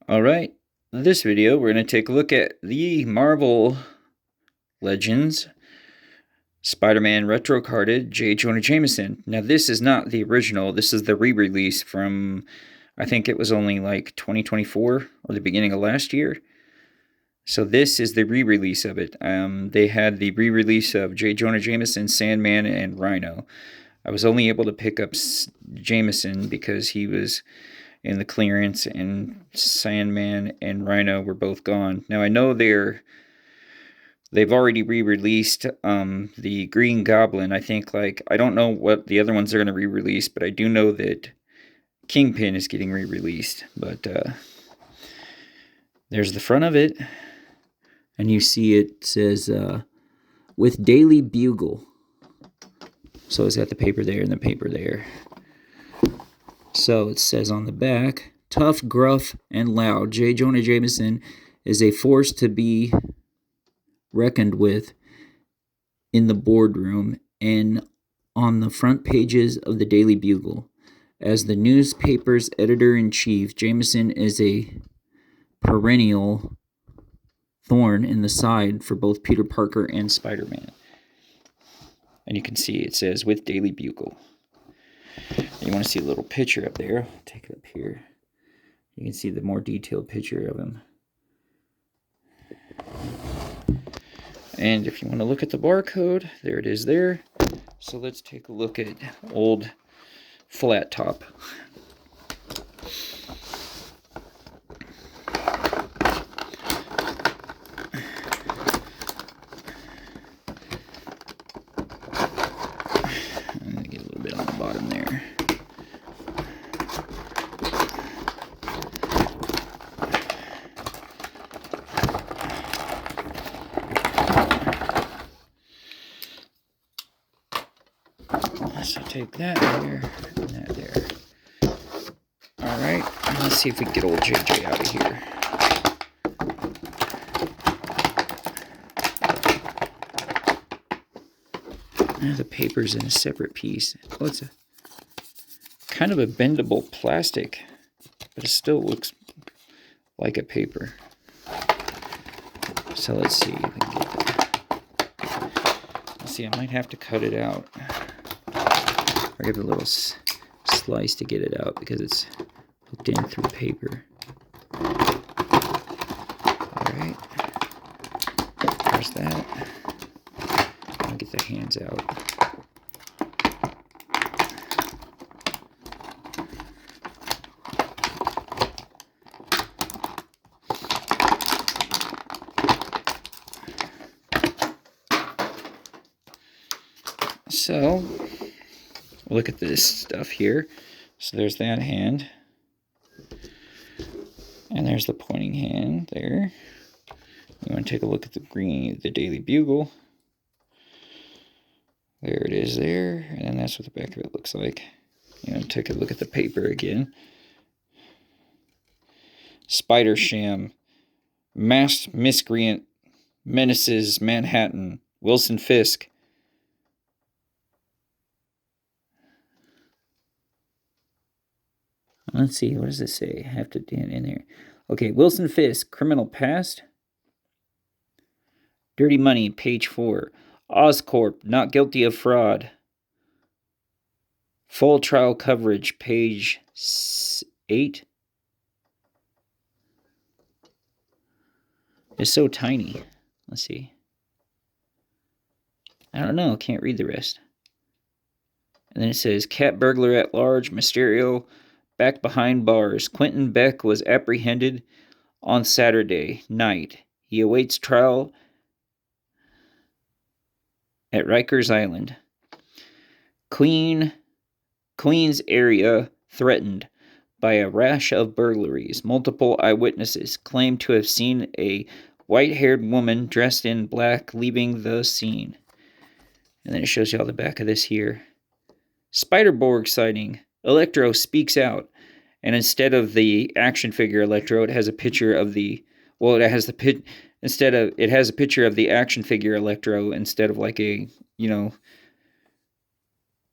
Alright, this video we're going to take a look at the Marvel Legends Spider-Man retro carded J.Jonah Jameson. Now this is not the original, this is the re-release from, I think it was only like 2024 or the beginning of last year. So this is the re-release of it. They had the re-release of J.Jonah Jameson, Sandman, and Rhino. I was only able to pick up Jameson because he was in the clearance, and Sandman and Rhino were both gone. Now I know they've already re-released the Green Goblin. I think I don't know what the other ones are going to re-release, but I do know that Kingpin is getting re-released. But there's the front of it, and you see it says with Daily Bugle. So it's got the paper there and the paper there. So it says on the back, tough, gruff, and loud, J.Jonah Jameson is a force to be reckoned with in the boardroom and on the front pages of the Daily Bugle. As the newspaper's editor-in-chief, Jameson is a perennial thorn in the side for both Peter Parker and Spider-Man. And you can see it says, with Daily Bugle. You want to see a little picture up there. I'll take it up here. You can see the more detailed picture of him. And if you want to look at the barcode, there it is there. So let's take a look at old Flat Top. I'm going to get a little bit on the bottom there. So take that there and that there. Alright, let's see if we can get old JJ out of here. The paper's in a separate piece. Oh, it's a kind of a bendable plastic, but it still looks like a paper. So let's see if we can get that. Let's see, I might have to cut it out. Or give it a little slice to get it out because it's hooked in through paper. Alright. There's that. I'll get the hands out. So, look at this stuff here. So there's that hand. And there's the pointing hand there. You want to take a look at the Daily Bugle. There it is there. And then that's what the back of it looks like. You want to take a look at the paper again. Spider Sham. Masked Miscreant menaces Manhattan. Wilson Fisk. Let's see, what does it say? I have to get in there. Okay, Wilson Fisk, criminal past. Dirty Money, page 4. Oscorp, not guilty of fraud. Full trial coverage, page 8. It's so tiny. Let's see. I don't know, can't read the rest. And then it says, cat burglar at large, Mysterio back behind bars. Quentin Beck was apprehended on Saturday night. He awaits trial at Rikers Island. Queens area threatened by a rash of burglaries. Multiple eyewitnesses claim to have seen a white-haired woman dressed in black leaving the scene. And then it shows you all the back of this here. Spider-Borg sighting. Electro speaks out, and instead of the action figure Electro, it has a picture of the, well, it has the it has a picture of the action figure Electro instead of like a,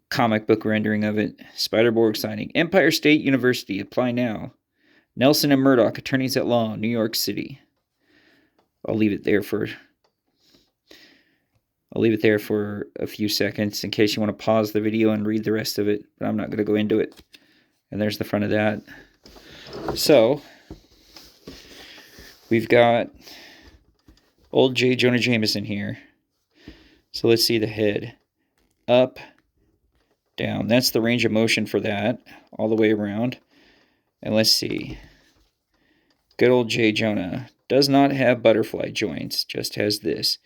comic book rendering of it. Spider-Borg signing. Empire State University, apply now. Nelson and Murdoch, attorneys at law, New York City. I'll leave it there for a few seconds in case you want to pause the video and read the rest of it, but I'm not going to go into it. And there's the front of that. So, we've got old J.Jonah Jameson here. So let's see the head. Up, down. That's the range of motion for that, all the way around. And let's see. Good old J.Jonah. Does not have butterfly joints, just has this.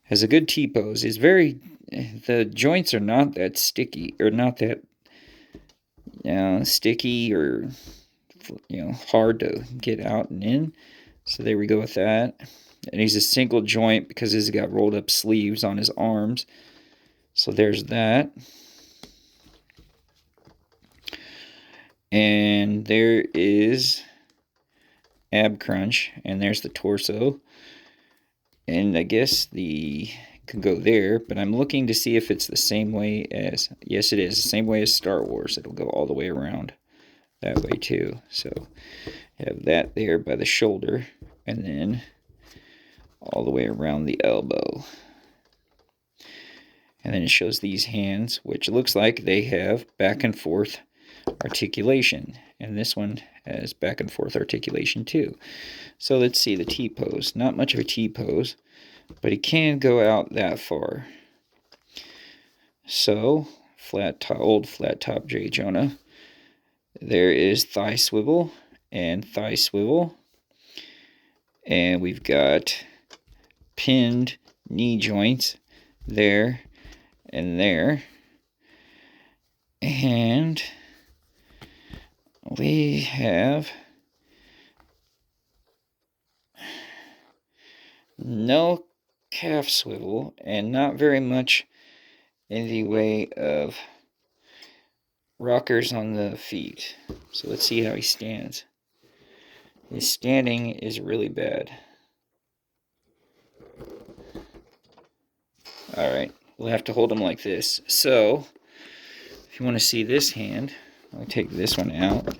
Has a good T-pose. The joints are not that sticky, or not that sticky or hard to get out and in. So there we go with that. And he's a single joint because he's got rolled up sleeves on his arms. So there's that. And there is ab crunch, and there's the torso. And I guess could go there, but I'm looking to see if it's the same way as, yes it is, the same way as Star Wars. It'll go all the way around that way too. So have that there by the shoulder, and then all the way around the elbow. And then it shows these hands, which looks like they have back and forth articulation. And this one has back and forth articulation too. So let's see the T-pose. Not much of a T-pose, but he can go out that far. So, old flat top J.Jonah. There is thigh swivel and thigh swivel. And we've got pinned knee joints there and there. And we have no calf swivel and not very much in the way of rockers on the feet. So let's see how he stands. His standing is really bad. Alright, we'll have to hold him like this. So, if you want to see this hand, I'll take this one out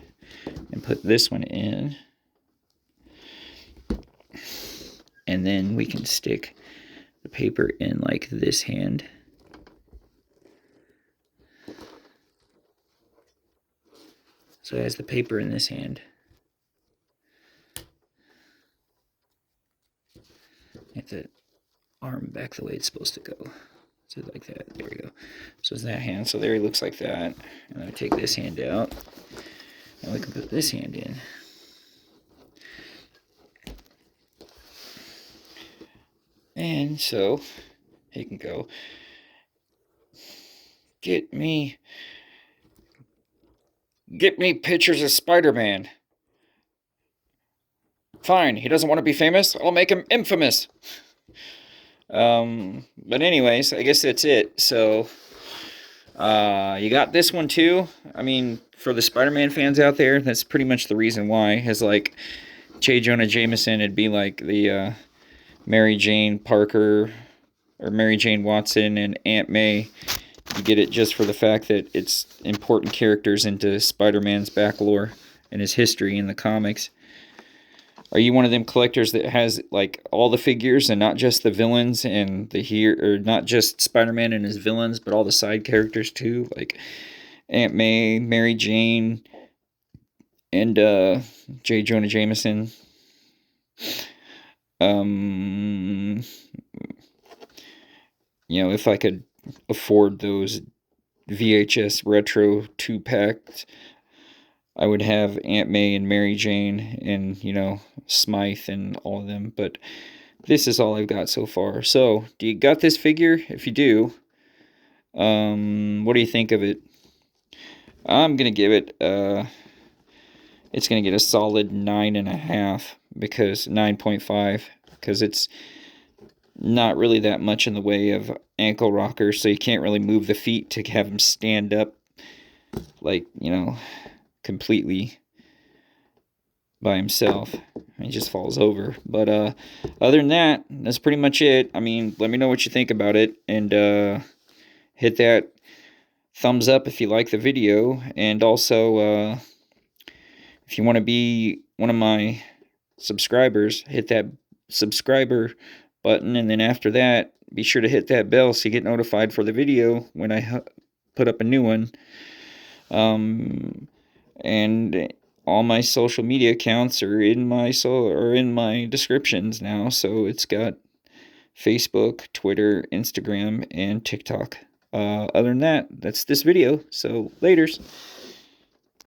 and put this one in. And then we can stick the paper in like this hand. So it has the paper in this hand. Get the arm back the way it's supposed to go. So like that. There we go. So it's that hand. So there he looks like that. And I take this hand out. And we can put this hand in. And so he can go, get me pictures of Spider-Man. Fine, he doesn't want to be famous. I'll make him infamous. But anyways, I guess that's it. So, you got this one too. I mean, for the Spider-Man fans out there, that's pretty much the reason why. Is like J.Jonah Jameson, it'd be like the Mary Jane Parker or Mary Jane Watson and Aunt May. You get it just for the fact that it's important characters into Spider-Man's back lore and his history in the comics. Are you one of them collectors that has like all the figures and not just the villains and or not just Spider-Man and his villains, but all the side characters too, like Aunt May, Mary Jane, and J.Jonah Jameson? If I could afford those VHS retro 2-packs, I would have Aunt May and Mary Jane and, Smythe and all of them. But this is all I've got so far. So, do you got this figure? If you do, what do you think of it? I'm going to give it, it's going to get a solid 9.5, because 9.5, because it's not really that much in the way of ankle rockers, so you can't really move the feet to have them stand up, like, completely by himself. He just falls over. But other than that, that's pretty much it. I mean, let me know what you think about it, and hit that thumbs up if you like the video, and also If you want to be one of my subscribers, hit that subscriber button, and then after that, be sure to hit that bell so you get notified for the video when I put up a new one. And all my social media accounts are in my descriptions now. So it's got Facebook, Twitter, Instagram, and TikTok. Other than that, that's this video. So laters.